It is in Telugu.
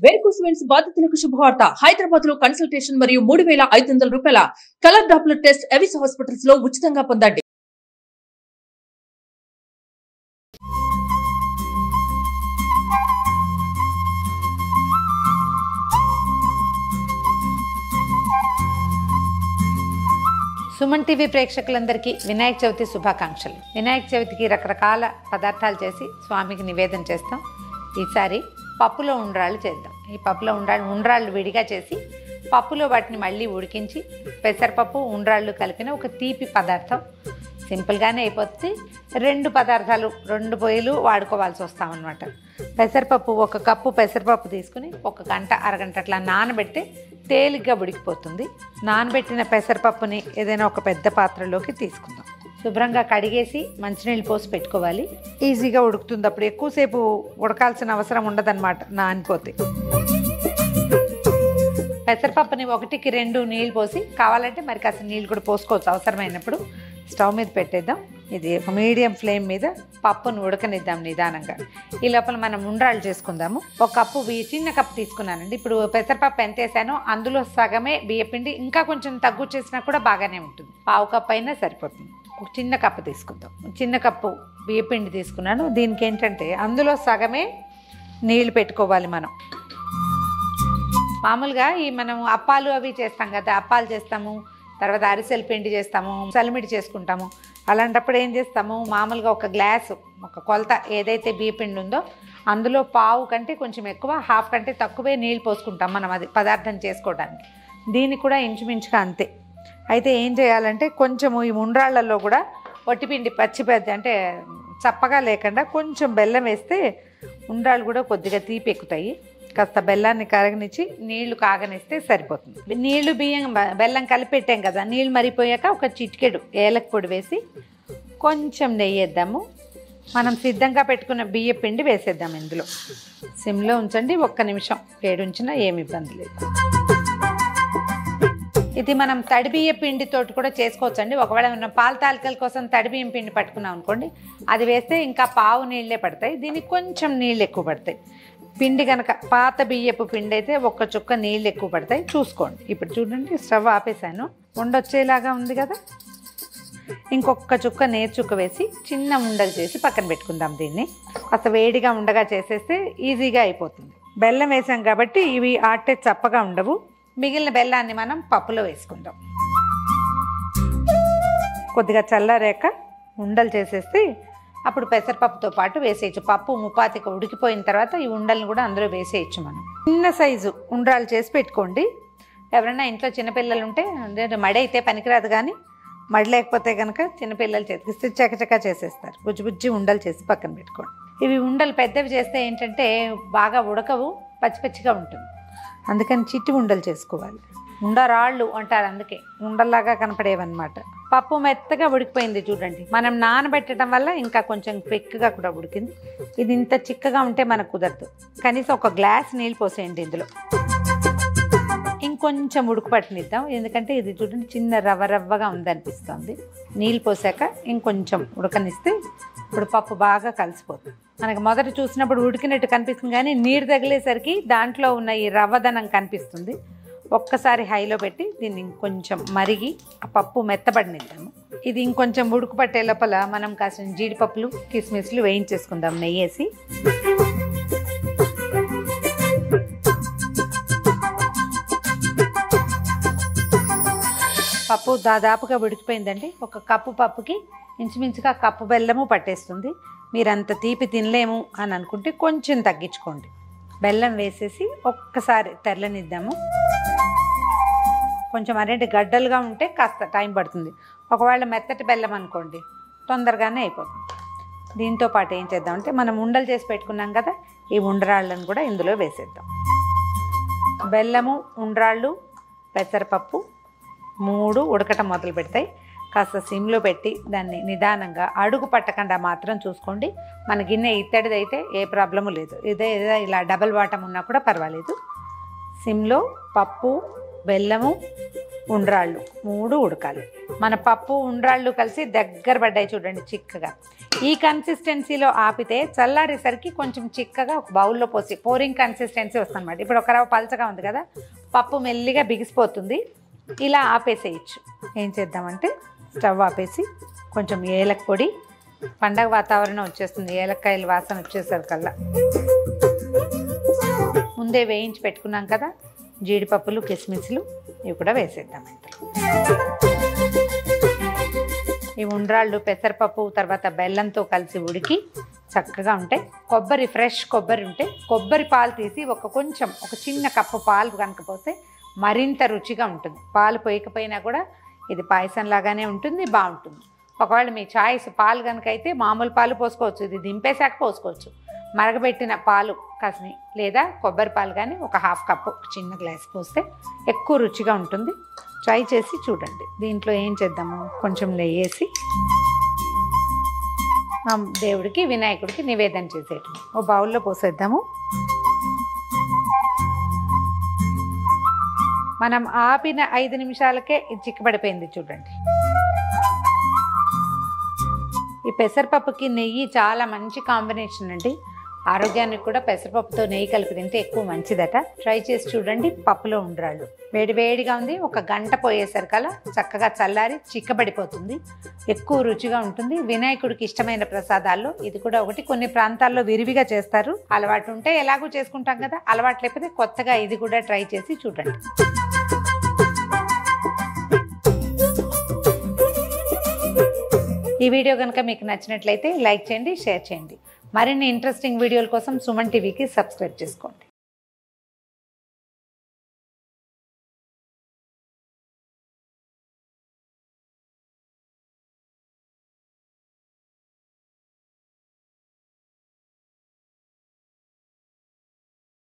వేర్కోస్ వెయిన్స్ బాధితులకు శుభవార్త. హైదరాబాద్ లో కన్సల్టేషన్ మరియు 3,500 రూపాయల colour Doppler test Avis hospitals లో ఉచితంగా పొందండి. సుమన్ టీవీ ప్రేక్షకులందరికీ వినాయక చవితి శుభాకాంక్షలు. వినాయక చవితికి రకరకాల పదార్థాలు చేసి స్వామికి నివేదన చేస్తాం. ఈసారి పప్పులో ఉండ్రాళ్ళు చేద్దాం. ఈ పప్పులో ఉండ్రాళ్ళు విడిగా చేసి పప్పులో వాటిని మళ్ళీ ఉడికించి పెసరపప్పు ఉండ్రాళ్ళు కలిపిన ఒక తీపి పదార్థం. సింపుల్గానే అయిపోతుంది. రెండు పొయ్యిలు వాడుకోవాల్సి వస్తామన్నమాట. పెసరపప్పు 1 కప్పు పెసరపప్పు తీసుకుని 1 గంట అరగంట అట్లా నానబెడితే తేలిగ్గా ఉడికిపోతుంది. నానబెట్టిన పెసరపప్పుని ఏదైనా ఒక పెద్ద పాత్రలోకి తీసుకుందాం. శుభ్రంగా కడిగేసి మంచినీళ్ళు పోసి పెట్టుకోవాలి. ఈజీగా ఉడుకుతుంది. అప్పుడు ఎక్కువసేపు ఉడకాల్సిన అవసరం ఉండదన్నమాట నానిపోతే. పెసరపప్పుని 1కి 2 నీళ్ళు పోసి, కావాలంటే మరి కాస్త నీళ్ళు కూడా పోసుకోవచ్చు అవసరమైనప్పుడు. స్టవ్ మీద పెట్టేద్దాం. ఇది ఒక మీడియం ఫ్లేమ్ మీద పప్పును ఉడకనిద్దాం నిదానంగా. ఈ లోపల మనం ఉండ్రాళ్ళు చేసుకుందాము. 1 కప్పు చిన్న కప్పు తీసుకున్నానండి. ఇప్పుడు పెసరపప్పు ఎంత వేసానో అందులో సగమే బియ్యపిండి. ఇంకా కొంచెం తగ్గు చేసినా కూడా బాగానే ఉంటుంది. 1/2 కప్పు అయినా సరిపోతుంది. ఒక చిన్న కప్పు తీసుకుందాం. చిన్న కప్పు బియ్యపిండి తీసుకున్నాను. దీనికి ఏంటంటే అందులో సగమే నీళ్లు పెట్టుకోవాలి. మనం మామూలుగా మనం అప్పాలు అవి చేస్తాం కదా, అప్పాలు చేస్తాము, తర్వాత అరిసెల పిండి చేస్తాము, చలిమిడి చేసుకుంటాము. అలాంటప్పుడు ఏం చేస్తాము, మామూలుగా ఒక గ్లాసు, ఒక కొలత ఏదైతే బియ్యపిండి ఉందో అందులో 1/2 కంటే కొంచెం ఎక్కువ, 1/2 కంటే తక్కువే నీళ్ళు పోసుకుంటాం మనం అది పదార్థం చేసుకోవడానికి. దీనికి కూడా ఇంచుమించుగా అంతే. అయితే ఏం చేయాలంటే కొంచెము ఈ ఉండ్రాళ్ళల్లో కూడా వట్టిపిండి పచ్చిపెద్ద అంటే చప్పగా లేకుండా కొంచెం బెల్లం వేస్తే ఉండ్రాళ్ళు కూడా కొద్దిగా తీపి ఎక్కుతాయి. కాస్త బెల్లాన్ని కరగనిచ్చి నీళ్లు కాగనిస్తే సరిపోతుంది. నీళ్లు బెల్లం కలిపి పెట్టాం కదా, నీళ్ళు మరిపోయాక ఒక చిటికెడు ఏలక పొడి వేసి కొంచెం నెయ్యి వేద్దాము. మనం సిద్ధంగా పెట్టుకున్న బియ్య పిండి వేసేద్దాం. ఇందులో సిమ్లో ఉంచండి. 1 నిమిషం వేడుంచినా ఏమి ఇబ్బంది లేదు. ఇది మనం తడి బియ్య పిండితోటి కూడా చేసుకోవచ్చండి. ఒకవేళ మనం పాల తాలికల కోసం తడి బియ్యం పిండి పట్టుకున్నాం అనుకోండి, అది వేస్తే ఇంకా 1/2 నీళ్ళే పడతాయి. దీనికి కొంచెం నీళ్ళు ఎక్కువ పడతాయి. పిండి కనుక పాత బియ్యపు పిండి అయితే 1 చుక్క నీళ్ళు ఎక్కువ పడతాయి, చూసుకోండి. ఇప్పుడు చూడండి, స్టవ్ ఆపేసాను. ఉండొచ్చేలాగా ఉంది కదా. ఇంకొక చుక్క నేతి చుక్క వేసి చిన్న ఉండలు చేసి పక్కన పెట్టుకుందాం. దీన్ని అసలు వేడిగా ఉండగా చేసేస్తే ఈజీగా అయిపోతుంది. బెల్లం వేసాం కాబట్టి ఇవి ఆటే చప్పగా ఉండవు. మిగిలిన బెల్లాన్ని మనం పప్పులో వేసుకుందాం. కొద్దిగా చల్లారాక ఉండలు చేసేస్తే అప్పుడు పెసరపప్పుతో పాటు వేసేయచ్చు. పప్పు ముపాతికి ఉడికిపోయిన తర్వాత ఈ ఉండలను కూడా అందులో వేసేయచ్చు. మనం చిన్న సైజు ఉండ్రాలు చేసి పెట్టుకోండి. ఎవరైనా ఇంట్లో చిన్నపిల్లలు ఉంటే, మడి అయితే పనికిరాదు కానీ మడి లేకపోతే కనుక చిన్నపిల్లలు చేతికిస్తే చకచకా చేసేస్తారు. బుజ్జి ఉండలు చేసి పక్కన పెట్టుకోండి. ఇవి ఉండలు పెద్దవి చేస్తే ఏంటంటే బాగా ఉడకవు, పచ్చిగా ఉంటుంది. అందుకని చిట్టి ఉండలు చేసుకోవాలి. ఉండరాళ్ళు అంటారు, అందుకే ఉండల్లాగా కనపడేవన్నమాట. పప్పు మెత్తగా ఉడికిపోయింది చూడండి. మనం నానబెట్టడం వల్ల ఇంకా కొంచెం పెక్కుగా కూడా ఉడికింది. ఇది ఇంత చిక్కగా ఉంటే మనకు కుదరదు. కనీసం 1 గ్లాస్ నీళ్ళు పోసేయండి ఇందులో. ఇంకొంచెం ఉడుకు పట్టనిద్దాం, ఎందుకంటే ఇది చూడండి చిన్న రవ్వగా ఉందనిపిస్తుంది. నీళ్ళు పోసాక ఇంకొంచెం ఉడకనిస్తే ఇప్పుడు పప్పు బాగా కలిసిపోతుంది. మనకు మొదట చూసినప్పుడు ఉడికినట్టు కనిపిస్తుంది కానీ నీరు తగిలేసరికి దాంట్లో ఉన్న ఈ రవ్వదనం కనిపిస్తుంది. ఒక్కసారి హైలో పెట్టి దీన్ని ఇంకొంచెం మరిగి ఆ పప్పు మెత్తబడినిద్దాము. ఇది ఇంకొంచెం ఉడుకు పట్టే లోపల మనం కాసిన జీడిపప్పులు, కిస్మిస్లు వేయించేసుకుందాం నెయ్యేసి. పప్పు దాదాపుగా ఉడికిపోయిందండి. 1 కప్పు పప్పుకి ఇంచుమించుగా కప్పు బెల్లము పట్టేస్తుంది. మీరు అంత తీపి తినలేము అని అనుకుంటే కొంచెం తగ్గించుకోండి. బెల్లం వేసేసి ఒక్కసారి తెరలనిద్దాము. కొంచెం అరేంటి గడ్డలుగా ఉంటే కాస్త టైం పడుతుంది. ఒకవేళ మెత్తటి బెల్లం అనుకోండి తొందరగానే అయిపోతుంది. దీంతో పాటు ఏం చేద్దామంటే మనం ఉండలు చేసి పెట్టుకున్నాం కదా, ఈ ఉండ్రాళ్ళను కూడా ఇందులో వేసేద్దాం. బెల్లము, ఉండ్రాళ్ళు, పెసరపప్పు 3 ఉడకటం మొదలు పెడతాయి. కాస్త సిమ్లో పెట్టి దాన్ని నిదానంగా అడుగు పట్టకుండా మాత్రం చూసుకోండి. మన గిన్నె ఇత్తడిది అయితే ఏ ప్రాబ్లము లేదు. ఇదే ఇలా డబల్ బాటం ఉన్నా కూడా పర్వాలేదు. సిమ్లో పప్పు, బెల్లము, ఉండ్రాళ్ళు 3 ఉడకాలి. మన పప్పు ఉండ్రాళ్ళు కలిసి దగ్గర పడ్డాయి చూడండి చిక్కగా. ఈ కన్సిస్టెన్సీలో ఆపితే చల్లారేసరికి కొంచెం చిక్కగా ఒక బౌల్లో పోసి పోరింగ్ కన్సిస్టెన్సీ వస్తుంది అన్నమాట. ఇప్పుడు ఒక రవ్వ పలచగా ఉంది కదా, పప్పు మెల్లిగా బిగిసిపోతుంది. ఇలా ఆపేసేయచ్చు. ఏం చేద్దామంటే స్టవ్ ఆపేసి కొంచెం ఏలక పొడి, పండగ వాతావరణం వచ్చేస్తుంది, ఏలక్కాయల వాసన వచ్చేసరికల్లా ముందే వేయించి పెట్టుకున్నాం కదా జీడిపప్పులు కిస్మిస్లు, ఇవి కూడా వేసేద్దామండి. ఈ ఉండ్రాళ్ళు పెసరపప్పు తర్వాత బెల్లంతో కలిసి ఉడికి చక్కగా ఉంటాయి. కొబ్బరి ఫ్రెష్ కొబ్బరి ఉంటే కొబ్బరి పాలు తీసి ఒక చిన్న కప్పు పాలు కనుక పోస్తే మరింత రుచిగా ఉంటుంది. పాలు పోయకపోయినా కూడా ఇది పాయసం లాగానే ఉంటుంది, బాగుంటుంది. ఒకవేళ మీ చాయిస్ పాలు కనుక అయితే మామూలు పాలు పోసుకోవచ్చు, ఇది దింపేశాక పోసుకోవచ్చు. మరగబెట్టిన పాలు కాసిని లేదా కొబ్బరి పాలు కానీ ఒక 1/2 కప్పు చిన్న గ్లాస్ పోస్తే ఎక్కువ రుచిగా ఉంటుంది. ట్రై చేసి చూడండి. దీంట్లో ఏం చేద్దాము, కొంచెం నెయ్యి వేసి దేవుడికి వినాయకుడికి నివేదన చేసేయటం. ఓ బౌల్లో పోసేద్దాము. మనం ఆపిన 5 నిమిషాలకే ఇది చిక్కబడిపోయింది చూడండి. ఈ పెసరపప్పుకి నెయ్యి చాలా మంచి కాంబినేషన్ అండి. ఆరోగ్యానికి కూడా పెసరపప్పుతో నెయ్యి కలిపి తింటే ఎక్కువ మంచిదట. ట్రై చేసి చూడండి. పప్పులో ఉండ్రాళ్ళు వేడివేడిగా ఉంది, 1 గంట పోయేసరికల్లా చక్కగా చల్లారి చిక్కబడిపోతుంది, ఎక్కువ రుచిగా ఉంటుంది. వినాయకుడికి ఇష్టమైన ప్రసాదాల్లో ఇది కూడా ఒకటి. కొన్ని ప్రాంతాల్లో విరివిగా చేస్తారు, అలవాటు ఉంటే ఎలాగూ చేసుకుంటాం కదా, అలవాటు లేకపోతే కొత్తగా ఇది కూడా ట్రై చేసి చూడండి. ఈ వీడియో కనుక మీకు నచ్చినట్లయితే లైక్ చేయండి, షేర్ చేయండి. మరిన్ని ఇంట్రెస్టింగ్ వీడియోల కోసం సుమన్ టీవీకి సబ్స్క్రైబ్ చేసుకోండి.